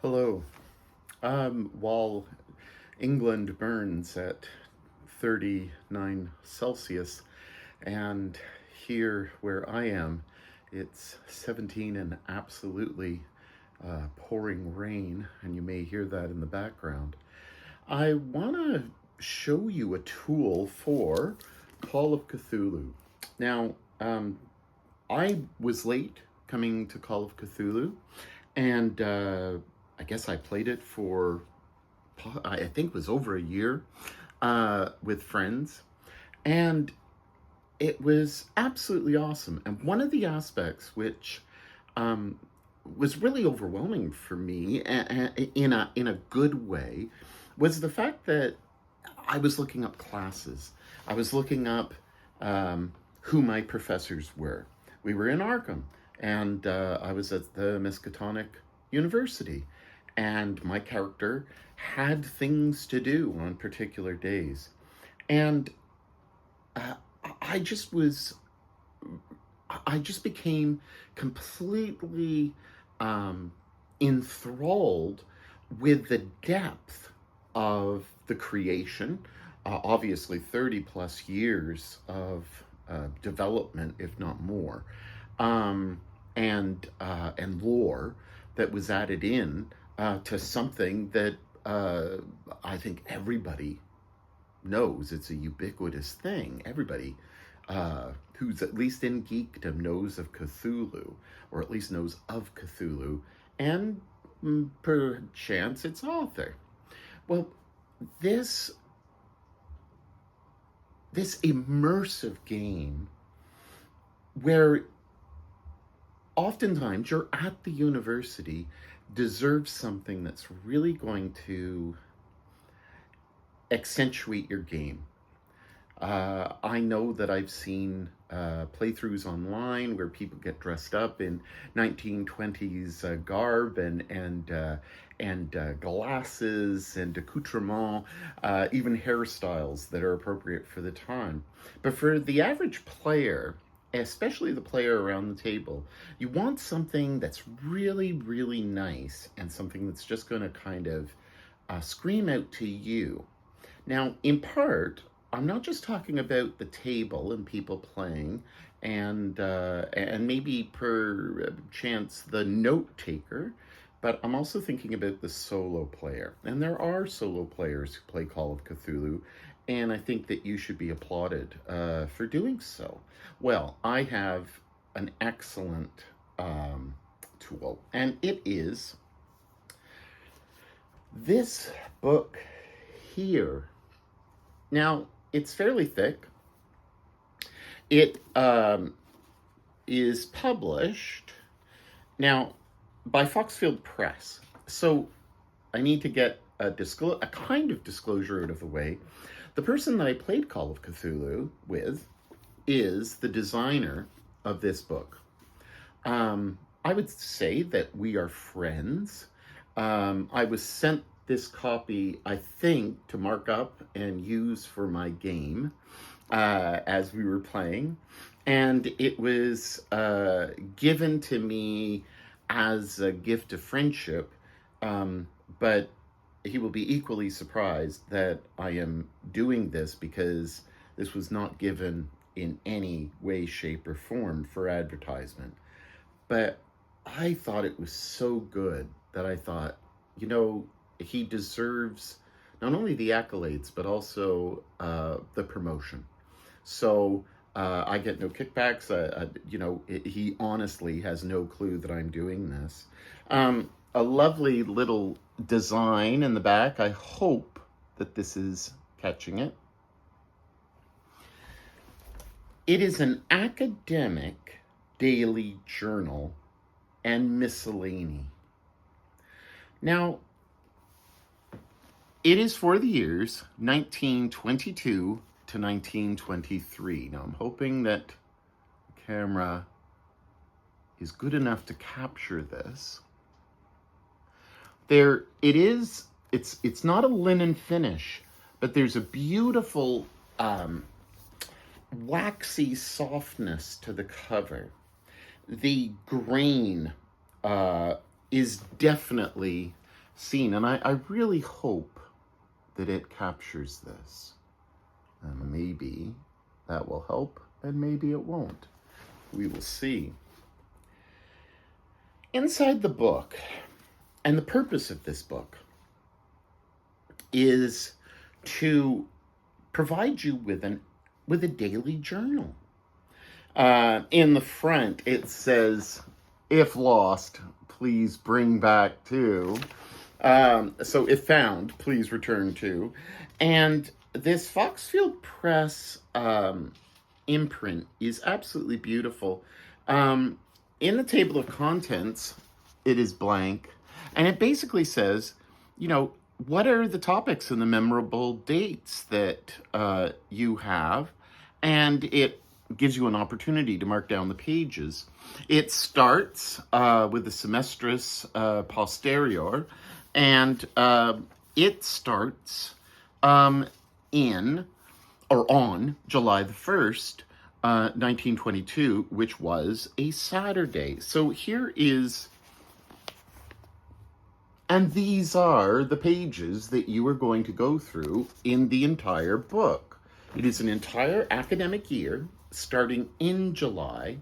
Hello. While England burns at 39 Celsius, and here where I am, it's 17 and absolutely pouring rain, and you may hear that in the background. I want to show you a tool for Call of Cthulhu. Now, I was late coming to Call of Cthulhu, and I guess I played it for, I think it was over a year with friends. And it was absolutely awesome. And one of the aspects which was really overwhelming for me in a good way was the fact that I was looking up classes. I was looking up who my professors were. We were in Arkham, and I was at the Miskatonic University, and my character had things to do on particular days. And uh, I just was, I just became completely enthralled with the depth of the creation. Obviously, 30 plus years of development, if not more, and lore that was added in to something that I think everybody knows. It's a ubiquitous thing. Everybody who's at least in geekdom knows of Cthulhu, or at least knows of Cthulhu, and perchance its author. Well, this this immersive game where oftentimes you're at the university deserves something that's really going to accentuate your game. I know that I've seen playthroughs online where people get dressed up in 1920s garb and glasses and accoutrement, even hairstyles that are appropriate for the time. But for the average player, especially the player around the table, you want something that's really, really nice and something that's just going to kind of scream out to you. Now, in part, I'm not just talking about the table and people playing, and maybe per chance the note taker, but I'm also thinking about the solo player. And there are solo players who play Call of Cthulhu, and I think that you should be applauded for doing so. Well, I have an excellent tool, and it is this book here. Now, it's fairly thick. It is published now by Foxfield Press. So I need to get a kind of disclosure out of the way. The person that I played Call of Cthulhu with is the designer of this book. I would say that we are friends. I was sent this copy, I think, to mark up and use for my game as we were playing. And it was given to me as a gift of friendship, but he will be equally surprised that I am doing this because this was not given in any way, shape, or form for advertisement. But I thought it was so good that I thought, he deserves not only the accolades, but also the promotion. So I get no kickbacks. He honestly has no clue that I'm doing this. A lovely little design in the back. I hope that this is catching it. It is an academic daily journal and miscellany. Now, it is for the years 1922 to 1923. Now, I'm hoping that the camera is good enough to capture this. It's not a linen finish, but there's a beautiful waxy softness to the cover. The grain is definitely seen. And I really hope that it captures this. And maybe that will help, and maybe it won't. We will see. Inside the book, and the purpose of this book, is to provide you with a daily journal. In the front, it says, "If lost, please bring back to." So if found, please return to. And this Foxfield Press imprint is absolutely beautiful. In the table of contents, it is blank. And it basically says, what are the topics and the memorable dates that you have? And it gives you an opportunity to mark down the pages. It starts with the semestris posterior, and it starts in or on July the 1st, 1922, which was a Saturday. So here is, and these are the pages that you are going to go through in the entire book. It is an entire academic year starting in July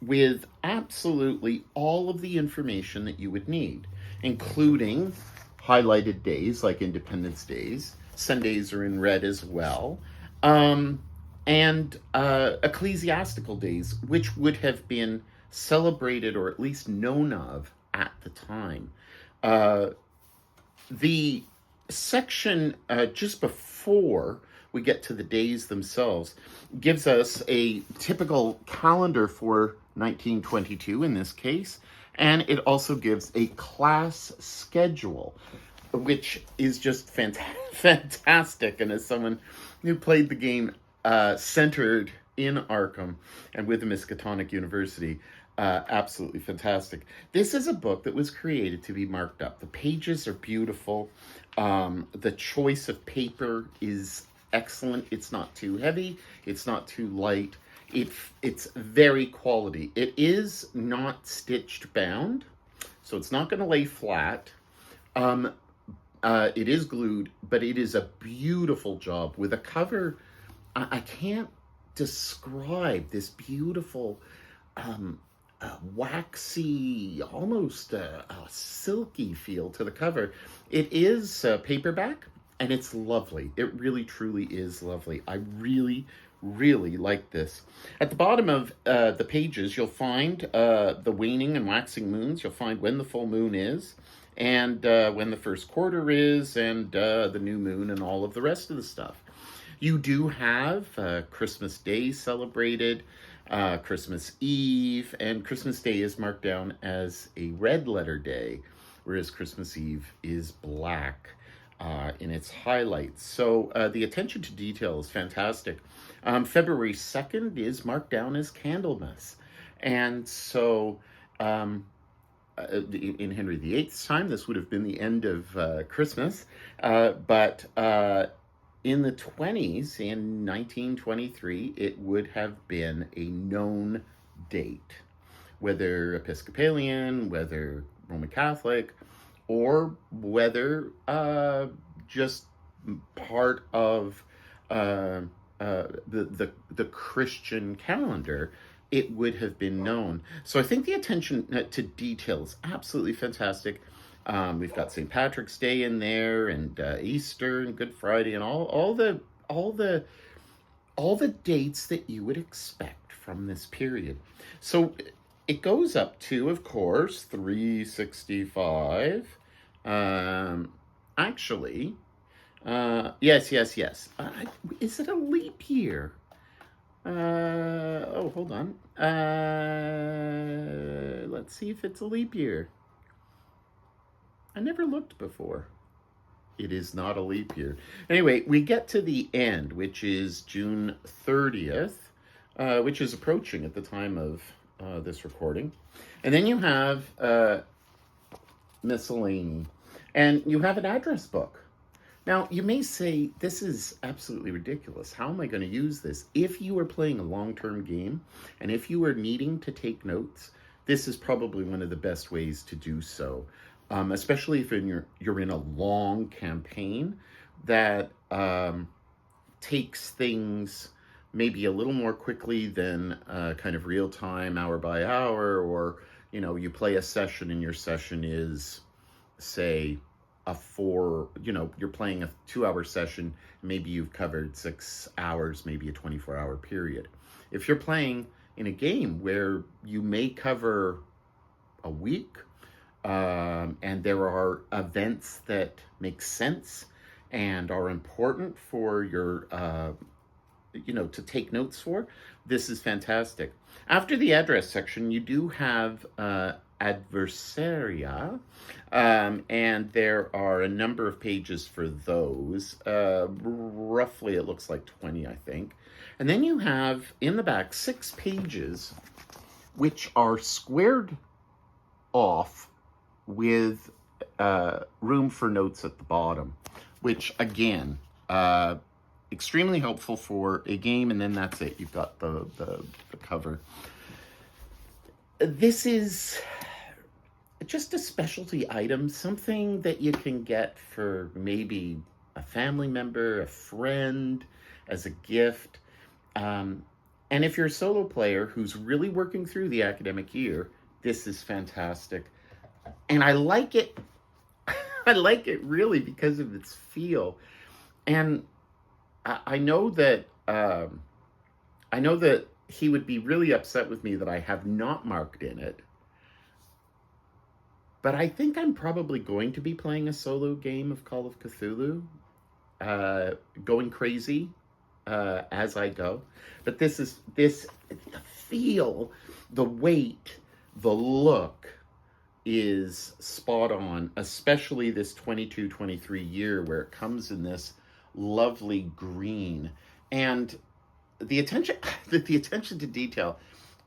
with absolutely all of the information that you would need, including highlighted days like Independence Days. Sundays are in red as well. And ecclesiastical days, which would have been celebrated or at least known of at the time. The section just before we get to the days themselves gives us a typical calendar for 1922 in this case, and it also gives a class schedule, which is just fantastic. And as someone who played the game centered in Arkham and with the Miskatonic University, absolutely fantastic. This is a book that was created to be marked up. The pages are beautiful. The choice of paper is excellent. It's not too heavy. It's not too light. It's very quality. It is not stitched bound, so it's not going to lay flat. It is glued, but it is a beautiful job with a cover. I can't describe this beautiful waxy, almost a silky feel to the cover. It is paperback, and it's lovely. It really, truly is lovely. I really, really like this. At the bottom of the pages, you'll find the waning and waxing moons. You'll find when the full moon is, and when the first quarter is, and the new moon, and all of the rest of the stuff. You do have Christmas Day celebrated, Christmas Eve, and Christmas Day is marked down as a red letter day, whereas Christmas Eve is black in its highlights. So the attention to detail is fantastic. February 2nd is marked down as Candlemas. And so in Henry VIII's time, this would have been the end of Christmas. But in the 20s, in 1923, it would have been a known date, whether Episcopalian, whether Roman Catholic, or whether just part of the Christian calendar, it would have been known. So I think the attention to detail is absolutely fantastic. We've got St. Patrick's Day in there, and Easter and Good Friday, and all the dates that you would expect from this period. So it goes up to, of course, 365. Actually, yes. Is it a leap year? Hold on. Let's see if it's a leap year. I never looked before. It is not a leap year. Anyway, we get to the end, which is June 30th, which is approaching at the time of this recording. And then you have miscellany. And you have an address book. Now, you may say, this is absolutely ridiculous. How am I going to use this? If you are playing a long-term game, and if you are needing to take notes, this is probably one of the best ways to do so. especially if you're in a long campaign that takes things maybe a little more quickly than kind of real time, hour by hour, or you play a session and your session is, say, you're playing a 2-hour session, maybe you've covered 6 hours, maybe a 24-hour period. If you're playing in a game where you may cover a week, and there are events that make sense and are important for your to take notes for, this is fantastic. After the address section, you do have adversaria, and there are a number of pages for those. Roughly, it looks like 20, I think. And then you have, in the back, 6 pages, which are squared off with room for notes at the bottom, which, again, extremely helpful for a game, and then that's it. You've got the cover. This is just a specialty item, something that you can get for maybe a family member, a friend, as a gift. And if you're a solo player who's really working through the academic year, this is fantastic. And I like it. I like it really because of its feel. And I know that he would be really upset with me that I have not marked in it. But I think I'm probably going to be playing a solo game of Call of Cthulhu, going crazy as I go. But the feel, the weight, the look is spot on, especially this 22-23 year where it comes in this lovely green. And the attention to detail.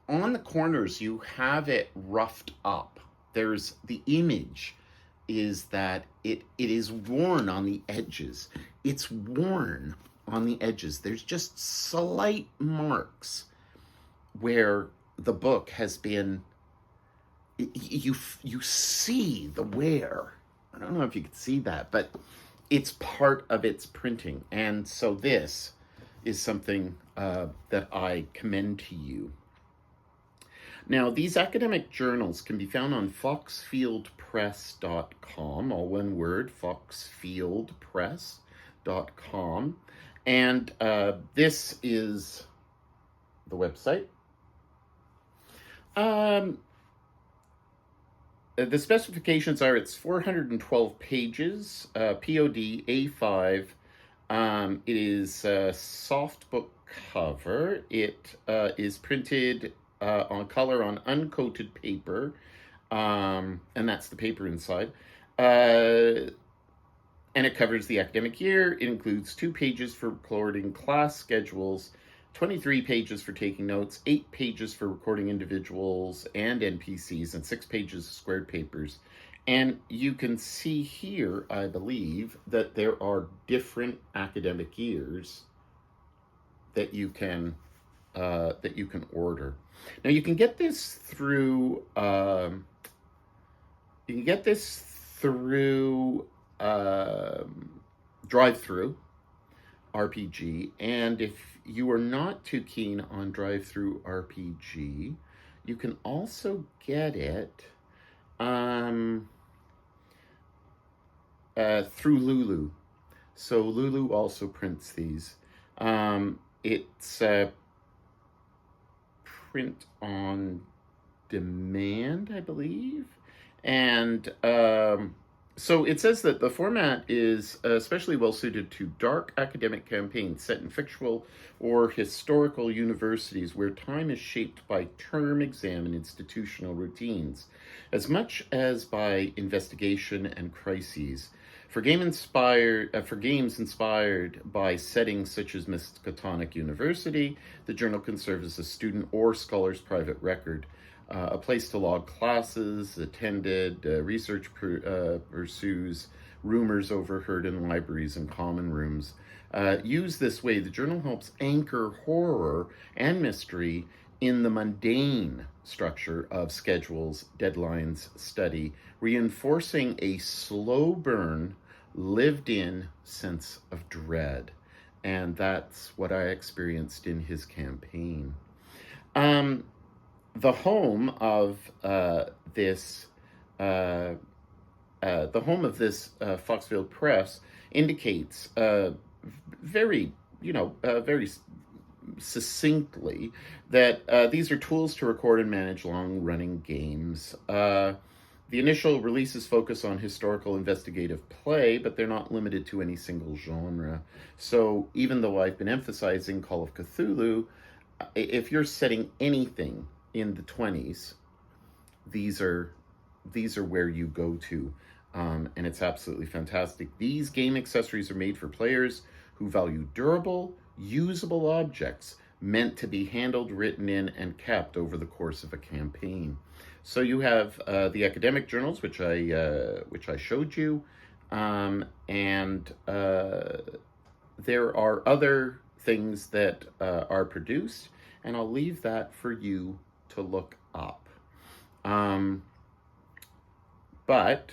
On the corners, you have it roughed up. There's the image is that it is worn on the edges. It's worn on the edges. There's just slight marks where the book has been, you see the wear. I don't know if you can see that, but it's part of its printing. And so this is something that I commend to you. Now, these academic journals can be found on foxfieldpress.com, all one word, foxfieldpress.com. And this is the website. The specifications are it's 412 pages, POD A5. It is a soft book cover. It is printed on color on uncoated paper, and that's the paper inside. And it covers the academic year. It includes 2 pages for recording class schedules, 23 pages for taking notes, 8 pages for recording individuals and NPCs, and 6 pages of squared papers. And you can see here, I believe, that there are different academic years that you can order. Now you can get this through Drive-Through RPG, and if you are not too keen on Drive-Through RPG, you can also get it through Lulu. So Lulu also prints these. It's print on demand, I believe. And so it says that the format is especially well suited to dark academic campaigns set in fictional or historical universities where time is shaped by term exam and institutional routines, as much as by investigation and crises. For games inspired by settings such as Miskatonic University, the journal can serve as a student or scholar's private record, a place to log classes attended, research pursues, rumors overheard in libraries and common rooms. Used this way, the journal helps anchor horror and mystery in the mundane structure of schedules, deadlines, study, reinforcing a slow burn, lived in sense of dread. And that's what I experienced in his campaign. The home of this Foxfield Press indicates very, very succinctly that these are tools to record and manage long-running games. The initial releases focus on historical investigative play, but they're not limited to any single genre. So even though I've been emphasizing Call of Cthulhu, if you're setting anything in the 20s, these are where you go to. And it's absolutely fantastic. These game accessories are made for players who value durable, usable objects meant to be handled, written in, and kept over the course of a campaign. So you have the academic journals, which I showed you, and there are other things that are produced, and I'll leave that for you to look up. But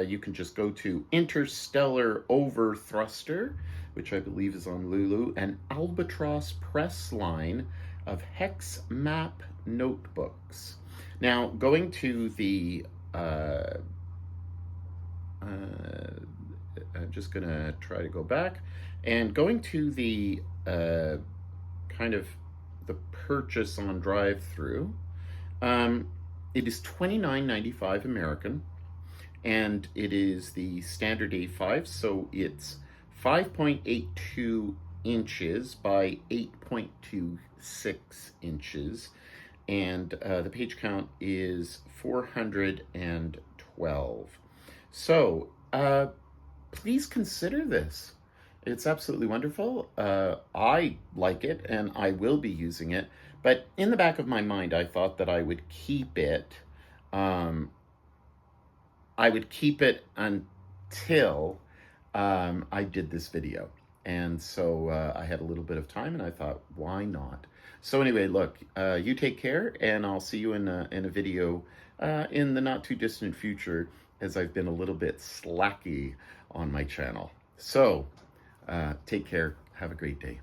you can just go to Interstellar Overthruster, which I believe is on Lulu, an Albatross press line of hex map notebooks. Now, going to the, I'm just going to try to go back, and going to the kind of the purchase on drive-through, it is $29.95 American, and it is the standard A5, so it's 5.82 inches by 8.26 inches, and the page count is 412. So please consider this. It's absolutely wonderful. I like it, and I will be using it, but in the back of my mind, I thought that I would keep it until I did this video. And so I had a little bit of time, and I thought, why not? So anyway, look, you take care, and I'll see you in a video in the not too distant future, as I've been a little bit slacky on my channel. So take care. Have a great day.